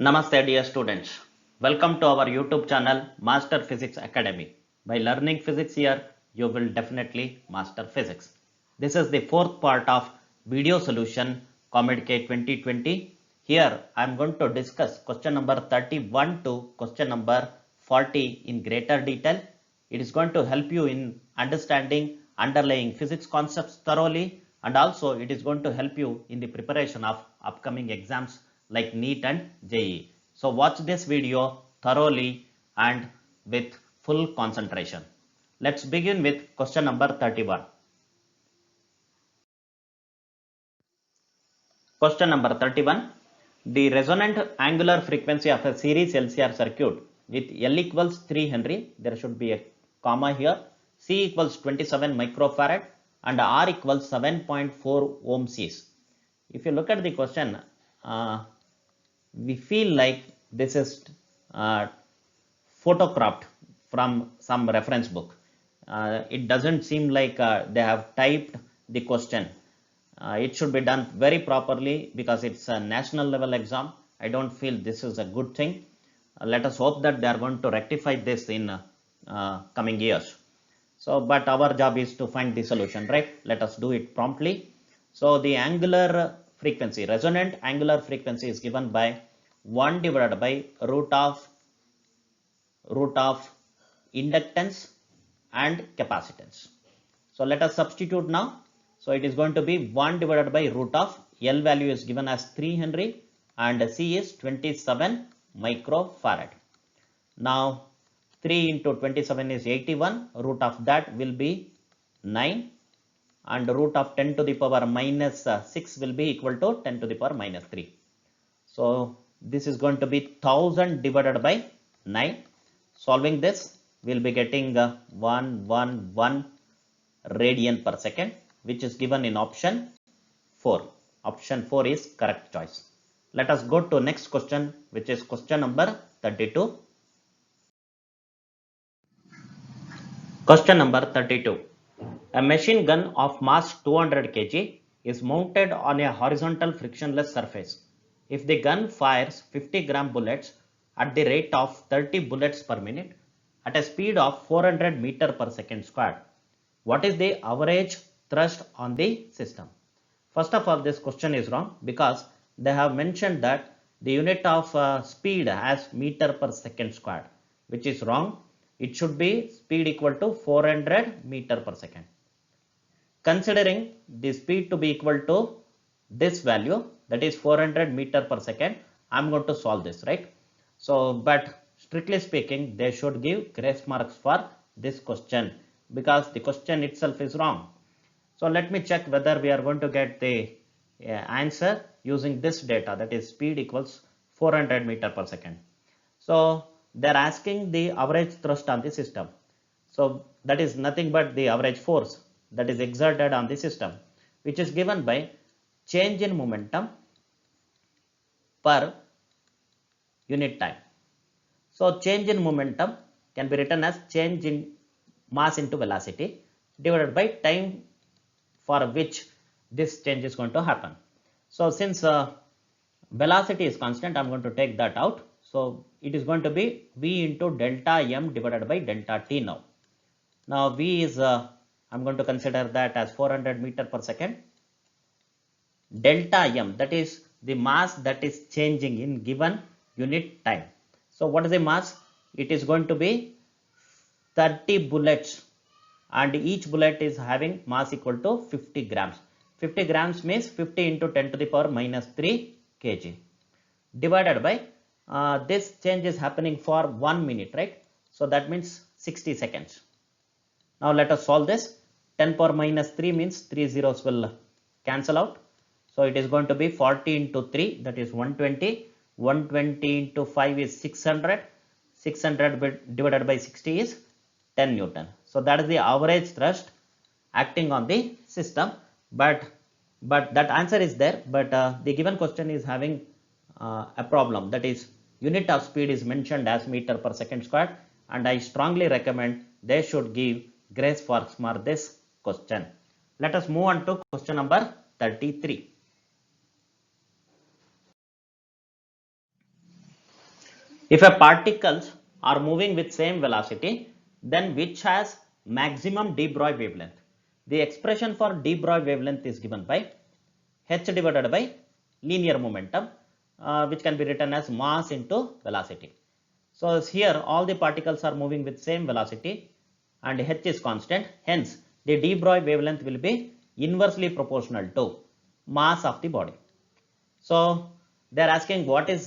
Namaste dear students. Welcome to our YouTube channel Master Physics Academy. By learning physics here, you will definitely master physics. This is the fourth part of video solution COMEDK 2020. Here I am going to discuss question number 31 to question number 40 in greater detail. It is going to help you in understanding underlying physics concepts thoroughly, and also it is going to help you in the preparation of upcoming exams like NEET and JEE. So watch this video thoroughly and with full concentration. Let's begin with question number 31. Question number 31. The resonant angular frequency of a series LCR circuit with L equals 3 Henry, there should be a comma here, C equals 27 microfarad and R equals 7.4 ohms is. If you look at the question, we feel like this is photocropped from some reference book. It doesn't seem like they have typed the question. It should be done very properly because it's a national level exam. I don't feel this is a good thing. Let us hope that they are going to rectify this in coming years. So, but our job is to find the solution, right? Let us do it promptly. So, the angular frequency, resonant angular frequency is given by 1 divided by root of inductance and capacitance. So, let us substitute now. So, it is going to be 1 divided by root of L value is given as 3 Henry and C is 27 microfarad. Now, 3 into 27 is 81, root of that will be 9 and root of 10 to the power minus 6 will be equal to 10 to the power minus 3. So, this is going to be 1000 divided by 9. Solving this, we will be getting 111 radian per second, which is given in option 4. Option 4 is correct choice. Let us go to next question, which is question number 32. Question number 32. A machine gun of mass 200 kg is mounted on a horizontal frictionless surface. If the gun fires 50 gram bullets at the rate of 30 bullets per minute at a speed of 400 meter per second squared, what is the average thrust on the system? First of all, this question is wrong because they have mentioned that the unit of speed as meter per second squared, which is wrong. It should be speed equal to 400 meter per second. Considering the speed to be equal to this value, that is 400 meter per second, I am going to solve this, right? So, but strictly speaking, they should give grace marks for this question because the question itself is wrong. So, let me check whether we are going to get the answer using this data, that is speed equals 400 meter per second. So, they are asking the average thrust on the system. So, that is nothing but the average force that is exerted on the system, which is given by change in momentum per unit time. So, change in momentum can be written as change in mass into velocity divided by time for which this change is going to happen. So, since velocity is constant, I am going to take that out. So, it is going to be V into delta M divided by delta T now. Now, V is, I am going to consider that as 400 meter per second. Delta M, that is the mass that is changing in given unit time. So, what is the mass? It is going to be 30 bullets and each bullet is having mass equal to 50 grams. 50 grams means 50 into 10 to the power minus 3 kg divided by this change is happening for 1 minute, right? So, that means 60 seconds. Now, let us solve this. 10 power minus 3 means 3 zeros will cancel out. So, it is going to be 40 into 3, that is 120. 120 into 5 is 600. 600 divided by 60 is 10 Newton. So, that is the average thrust acting on the system. But that answer is there. But the given question is having a problem, that is unit of speed is mentioned as meter per second squared, and I strongly recommend they should give grace marks for this question. Let us move on to question number 33. If a particles are moving with same velocity, then which has maximum de Broglie wavelength? The expression for de Broglie wavelength is given by h divided by linear momentum, which can be written as mass into velocity. So here all the particles are moving with same velocity and h is constant. Hence, the de Broglie wavelength will be inversely proportional to mass of the body. So they are asking what is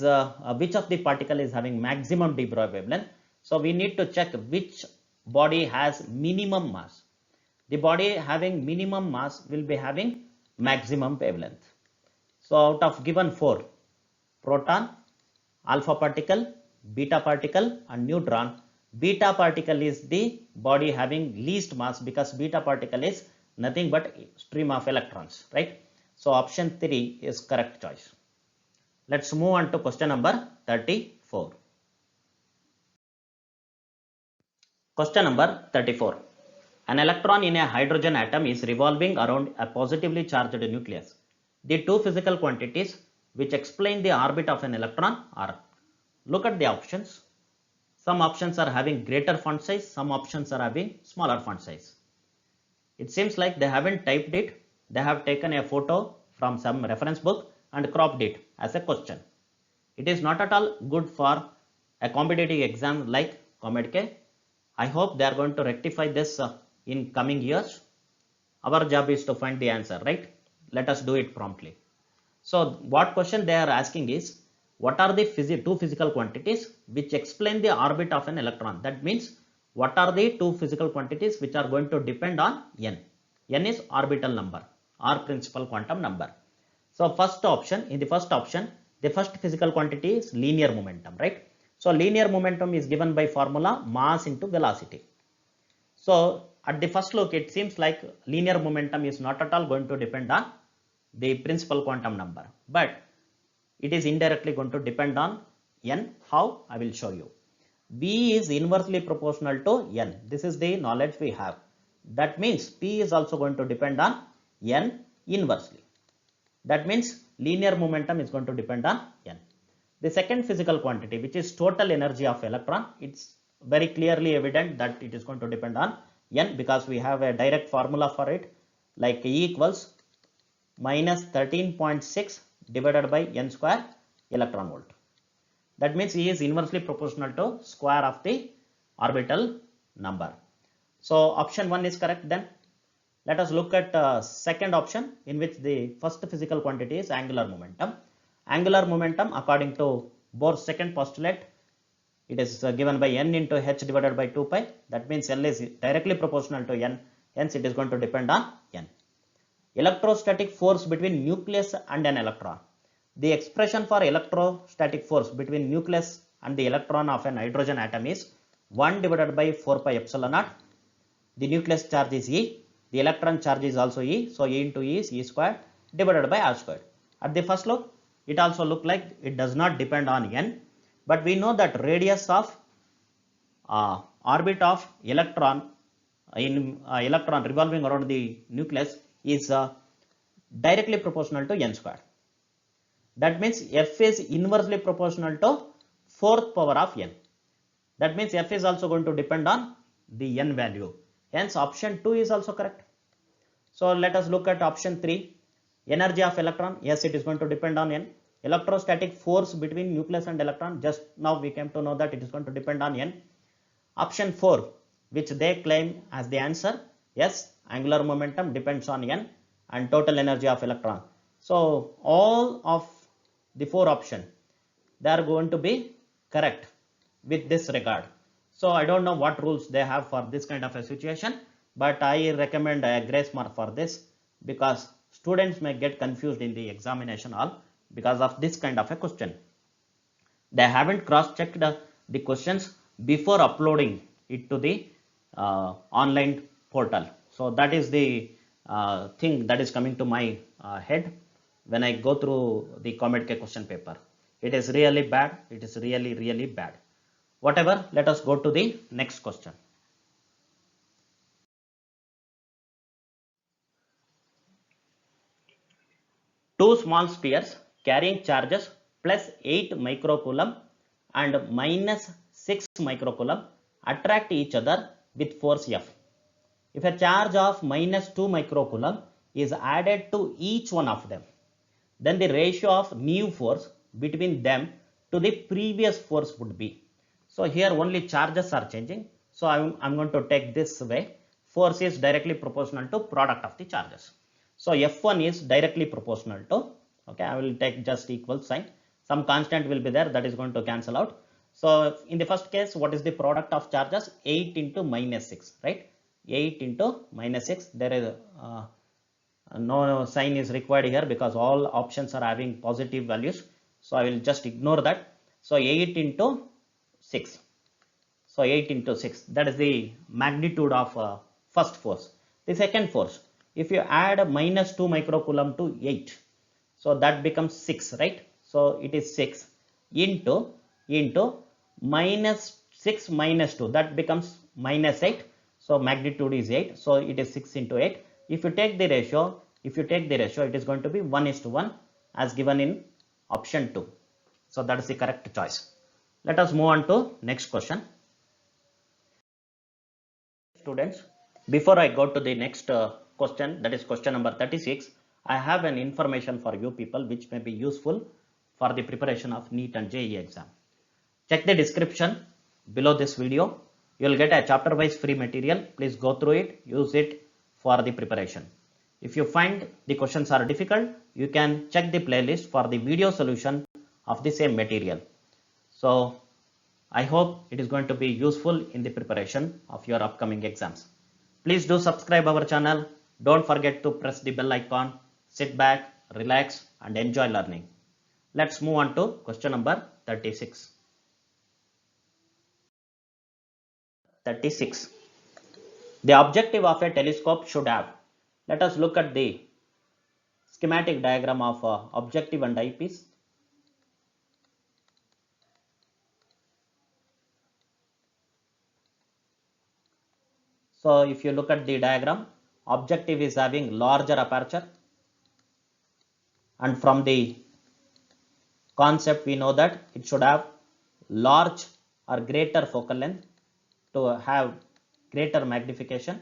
which of the particle is having maximum de Broglie wavelength. So we need to check which body has minimum mass. The body having minimum mass will be having maximum wavelength. So out of given 4, proton, alpha particle, beta particle and neutron, beta particle is the body having least mass because beta particle is nothing but stream of electrons, right? So option 3 is correct choice. Let's move on to question number 34. Question number 34. An electron in a hydrogen atom is revolving around a positively charged nucleus. The two physical quantities which explain the orbit of an electron are. Look at the options. Some options are having greater font size, some options are having smaller font size. It seems like they haven't typed it. They have taken a photo from some reference book and cropped it as a question. It is not at all good for a competitive exam like COMEDK. I hope they are going to rectify this in coming years. Our job is to find the answer, right? Let us do it promptly. So what question they are asking is, what are the two physical quantities which explain the orbit of an electron? That means, what are the two physical quantities which are going to depend on n? N is orbital number or principal quantum number. So first option, in the first option, the first physical quantity is linear momentum, right? So linear momentum is given by formula mass into velocity. So at the first look, it seems like linear momentum is not at all going to depend on the principal quantum number, but it is indirectly going to depend on n. How? I will show you. B is inversely proportional to n. This is the knowledge we have. That means P is also going to depend on n inversely. That means linear momentum is going to depend on n. The second physical quantity, which is total energy of electron, it's very clearly evident that it is going to depend on n because we have a direct formula for it, like E equals minus 13.6 divided by n square electron volt. That means E is inversely proportional to square of the orbital number. So option 1 is correct. Then let us look at second option, in which the first physical quantity is angular momentum. Angular momentum, according to Bohr's second postulate, it is given by n into h divided by 2 pi. That means L is directly proportional to n. Hence it is going to depend on n. Electrostatic force between nucleus and an electron. The expression for electrostatic force between nucleus and the electron of an hydrogen atom is 1 divided by 4 pi epsilon naught. The nucleus charge is E. The electron charge is also E. So E into E is E squared divided by R squared. At the first look, it also looks like it does not depend on n. But we know that radius of orbit of electron in electron revolving around the nucleus is directly proportional to n square. That means F is inversely proportional to 4th power of n. That means F is also going to depend on the n value. Hence option 2 is also correct. So let us look at option 3. Energy of electron. Yes, it is going to depend on n. Electrostatic force between nucleus and electron. Just now we came to know that it is going to depend on n. Option 4, which they claim as the answer. Yes, angular momentum depends on n and total energy of electron. So all of the 4 options, they are going to be correct with this regard. So I don't know what rules they have for this kind of a situation, but I recommend a grace mark for this because students may get confused in the examination hall because of this kind of a question. They haven't cross-checked the questions before uploading it to the online portal. So that is the thing that is coming to my head when I go through the COMEDK question paper. It is really bad. It is really bad. Whatever, let us go to the next question. Two small spheres carrying charges plus 8 microcoulomb and minus 6 microcoulomb attract each other with force F. If a charge of minus 2 microcoulomb is added to each one of them, then the ratio of new force between them to the previous force would be. So here only charges are changing. So I'm going to take this way. Force is directly proportional to product of the charges. So F1 is directly proportional to, okay, I will take just equal sign. Some constant will be there, that is going to cancel out. So in the first case, what is the product of charges? 8 into minus 6, right? 8 into minus 6. There is no sign is required here because all options are having positive values. So I will just ignore that. So 8 into 6. So 8 into 6, that is the magnitude of first force. The second force, if you add minus 2 microcoulomb to 8, so that becomes 6, right? So it is 6 into minus 6 minus 2, that becomes minus 8. So magnitude is 8. So it is 6 into 8. If you take the ratio, it is going to be 1:1 as given in option 2. So that is the correct choice. Let us move on to next question. Students, before I go to the next question, that is question number 36, I have an information for you people which may be useful for the preparation of NEET and JEE exam. Check the description below this video. You will get a chapter wise free material. Please go through it, use it for the preparation. If you find the questions are difficult, you can check the playlist for the video solution of the same material. So I hope it is going to be useful in the preparation of your upcoming exams. Please do subscribe our channel. Don't forget to press the bell icon. Sit back, relax and enjoy learning. Let's move on to question number 36. 36. The objective of a telescope should have. Let us look at the schematic diagram of objective and eyepiece. So if you look at the diagram, objective is having larger aperture, and from the concept we know that it should have large or greater focal length to have greater magnification.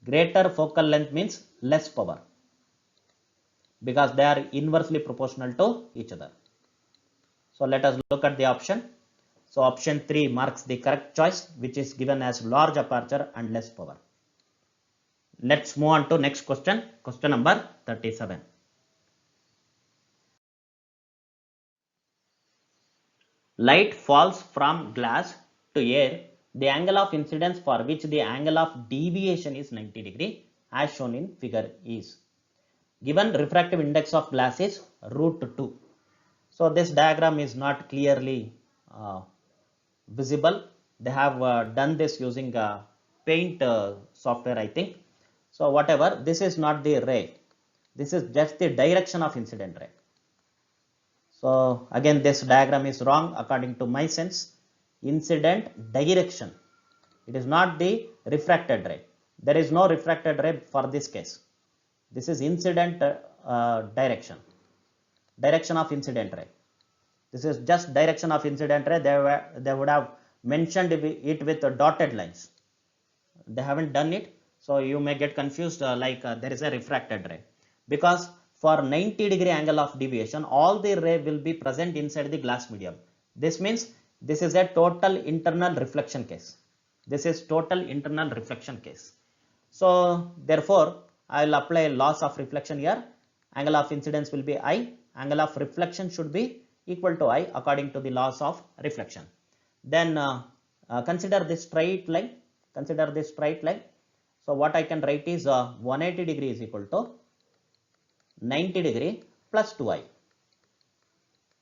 Greater focal length means less power because they are inversely proportional to each other. So let us look at the option. So option 3 marks the correct choice, which is given as large aperture and less power. Let's move on to next question, question number 37. Light falls from glass to air. The angle of incidence for which the angle of deviation is 90 degree as shown in figure is. Given refractive index of glass is √2. So this diagram is not clearly visible. They have done this using paint software, I think. So whatever, this is not the ray. This is just the direction of incident ray. So again, this diagram is wrong according to my sense. Incident direction. It is not the refracted ray. There is no refracted ray for this case. This is incident direction. Direction of incident ray. This is just direction of incident ray. They would have mentioned it with dotted lines. They haven't done it. So you may get confused there is a refracted ray. Because for 90 degree angle of deviation, all the ray will be present inside the glass medium. This means this is a total internal reflection case. This is total internal reflection case. So therefore, I will apply loss of reflection here. Angle of incidence will be I. Angle of reflection should be equal to I according to the laws of reflection. Then consider this straight line. Consider this straight line. So what I can write is 180 degree is equal to 90 degree plus 2i.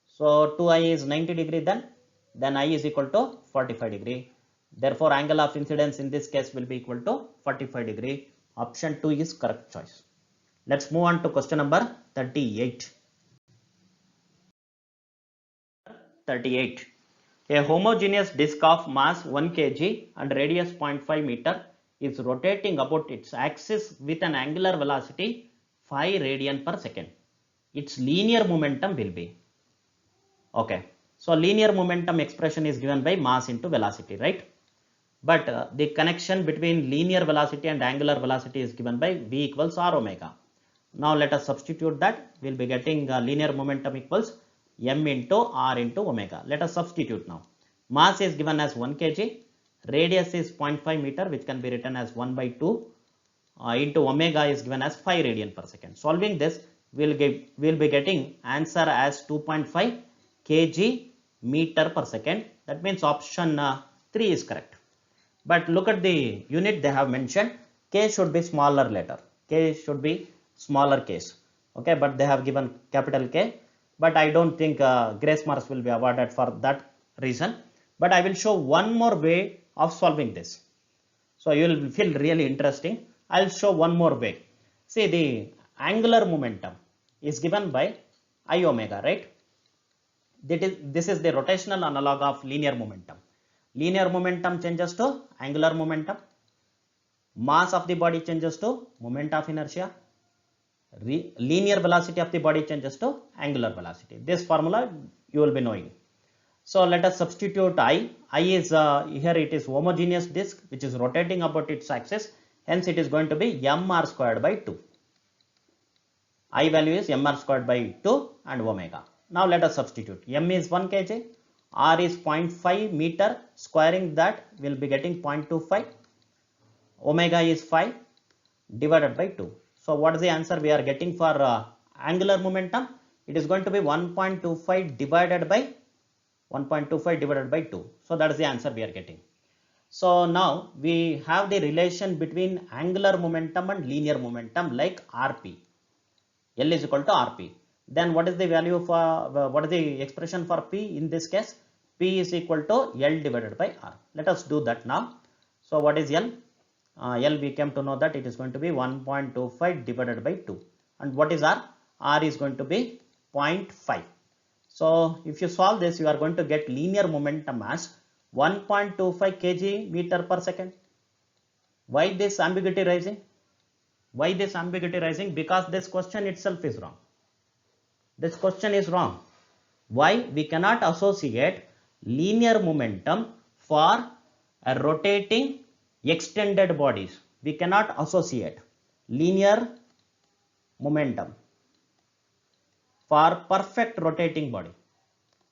So 2i is 90 degree, then I is equal to 45 degree. Therefore, angle of incidence in this case will be equal to 45 degree. Option 2 is correct choice. Let's move on to question number 38. 38. A homogeneous disk of mass 1 kg and radius 0.5 meter is rotating about its axis with an angular velocity 5 radian per second. Its linear momentum will be. Okay. So linear momentum expression is given by mass into velocity, right? But the connection between linear velocity and angular velocity is given by v equals r omega. Now let us substitute that. We'll be getting linear momentum equals m into r into omega. Let us substitute now. Mass is given as 1 kg, radius is 0.5 meter, which can be written as 1 by 2 into omega is given as 5 radian per second. Solving this, we'll be getting answer as 2.5 kg meter per second. That means option 3 is correct. But look at the unit they have mentioned. K should be smaller letter. K should be smaller case. Okay, but they have given capital K. But I don't think grace marks will be awarded for that reason. But I will show one more way of solving this. So you will feel really interesting. I'll show one more way. See, the angular momentum is given by I omega, right? This is the rotational analog of linear momentum. Linear momentum changes to angular momentum. Mass of the body changes to moment of inertia. Linear velocity of the body changes to angular velocity. This formula you will be knowing. So let us substitute I. I is here it is homogeneous disk which is rotating about its axis. Hence it is going to be mr squared by 2. I value is mr squared by 2 and omega. Now let us substitute. M is 1 kg. R is 0.5 meter. Squaring that will be getting 0.25. Omega is 5 divided by 2. So what is the answer we are getting for angular momentum? It is going to be 1.25 divided by 2. So that is the answer we are getting. So now we have the relation between angular momentum and linear momentum like Rp. L is equal to Rp. Then what is the value for what is the expression for P in this case? P is equal to L divided by R. Let us do that now. So what is L? L we came to know that it is going to be 1.25 divided by 2. And what is R? R is going to be 0.5. So if you solve this, you are going to get linear momentum as 1.25 kg meter per second. Why this ambiguity rising? Why this ambiguity rising? Because this question itself is wrong. This question is wrong. Why? We cannot associate linear momentum for a rotating extended bodies. We cannot associate linear momentum for perfect rotating body.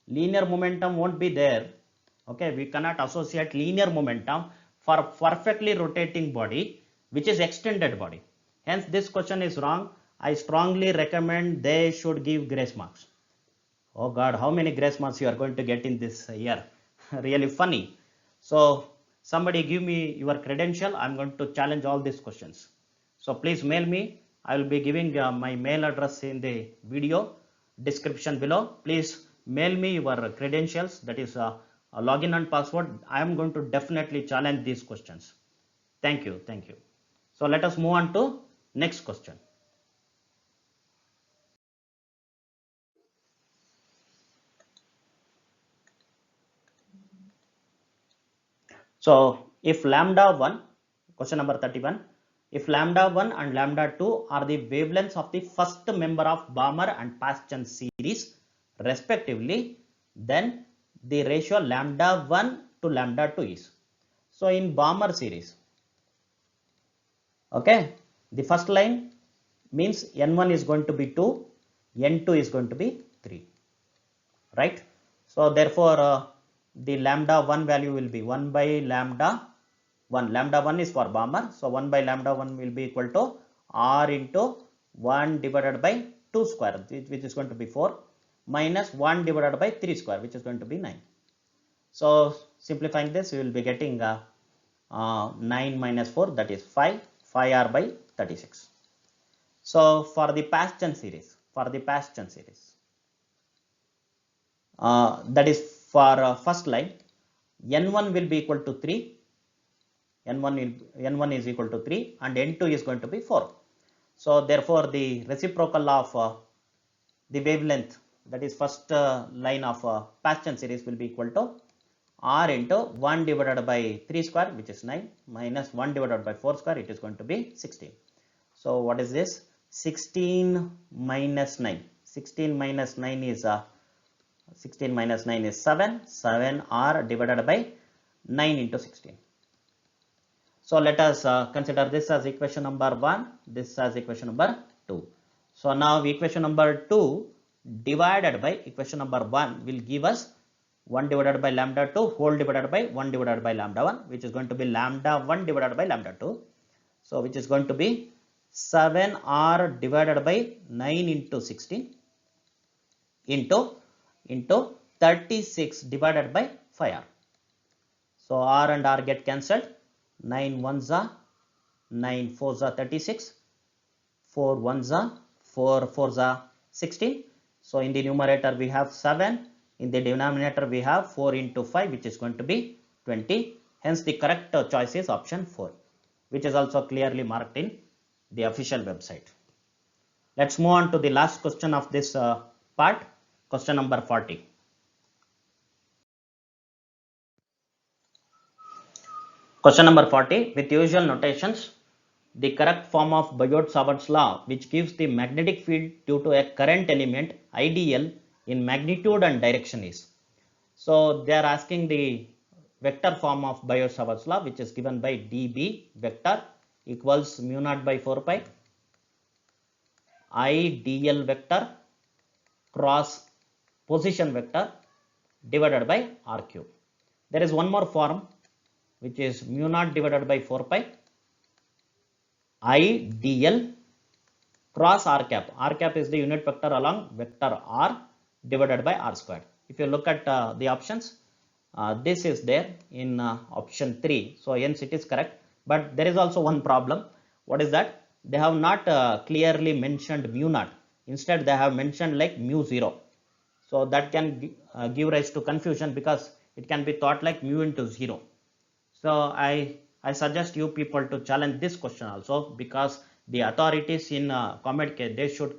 Linear momentum won't be there. Okay, we cannot associate linear momentum for perfectly rotating body which is extended body. Hence this question is wrong. I strongly recommend they should give grace marks. Oh God, how many grace marks you are going to get in this year? Really funny. So somebody give me your credential. I'm going to challenge all these questions. So please mail me. I will be giving my mail address in the video description below. Please mail me your credentials, that is login and password. I am going to definitely challenge these questions. Thank you. Thank you. So let us move on to next question. So if lambda 1, question number 31, if lambda 1 and lambda 2 are the wavelengths of the first member of Balmer and Paschen series respectively, then the ratio lambda 1 to lambda 2 is. So in Balmer series, okay, the first line means n1 is going to be 2, n2 is going to be 3, right? So therefore the lambda 1 value will be 1 by lambda 1. Lambda 1 is for Balmer. So 1 by lambda 1 will be equal to R into 1 divided by 2 square, which is going to be 4, minus 1 divided by 3 square, which is going to be 9. So simplifying this, we will be getting 9 minus 4, that is 5, 5R by 36. So for the Paschen series, that is for first line, n1 will be equal to 3, n1 is equal to 3 and n2 is going to be 4. So therefore the reciprocal of the wavelength, that is first line of Paschen series, will be equal to R into 1 divided by 3 square, which is 9, minus 1 divided by 4 square, it is going to be 16. So what is this? 16 minus 9. 16 minus 9 is 16 minus 9 is 7. 7r divided by 9 into 16. So let us consider this as equation number 1, this as equation number 2. So now equation number 2 divided by equation number 1 will give us 1 divided by lambda 2 whole divided by 1 divided by lambda 1, which is going to be lambda 1 divided by lambda 2. So which is going to be 7r divided by 9 into 16 into 36 divided by 5r. So r and r get cancelled. 9 ones are 9 fours are 36, 4 ones are 4 fours are 16. So in the numerator we have 7, in the denominator we have 4 into 5, which is going to be 20. Hence the correct choice is option 4, which is also clearly marked in the official website. Let's move on to the last question of this part, question number 40. Question number 40, with usual notations, the correct form of Biot-Savart's law, which gives the magnetic field due to a current element ideal in magnitude and direction is. So they are asking the vector form of Biot-Savart's law, which is given by dB vector equals mu naught by 4 pi I dl vector cross position vector divided by r cube. There is one more form, which is mu naught divided by 4 pi I dl cross r cap. R cap is the unit vector along vector r divided by r squared. If you look at the options, this is there in option 3. So hence it is correct. But there is also one problem. What is that? They have not clearly mentioned mu naught. Instead, they have mentioned like mu 0. So that can give rise to confusion, because it can be thought like mu into 0. So I suggest you people to challenge this question also, because the authorities in COMEDK, they should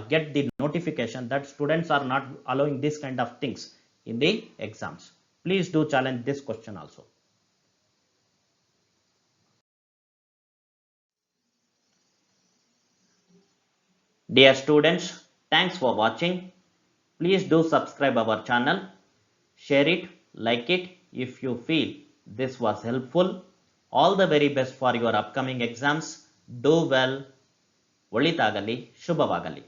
get the notification that students are not allowing this kind of things in the exams. Please do challenge this question also. Dear students, thanks for watching. Please do subscribe our channel, share it, like it if you feel this was helpful. All the very best for your upcoming exams. Do well. ಒಳಿತಾಗಲಿ, ಶುಭವಾಗಲಿ.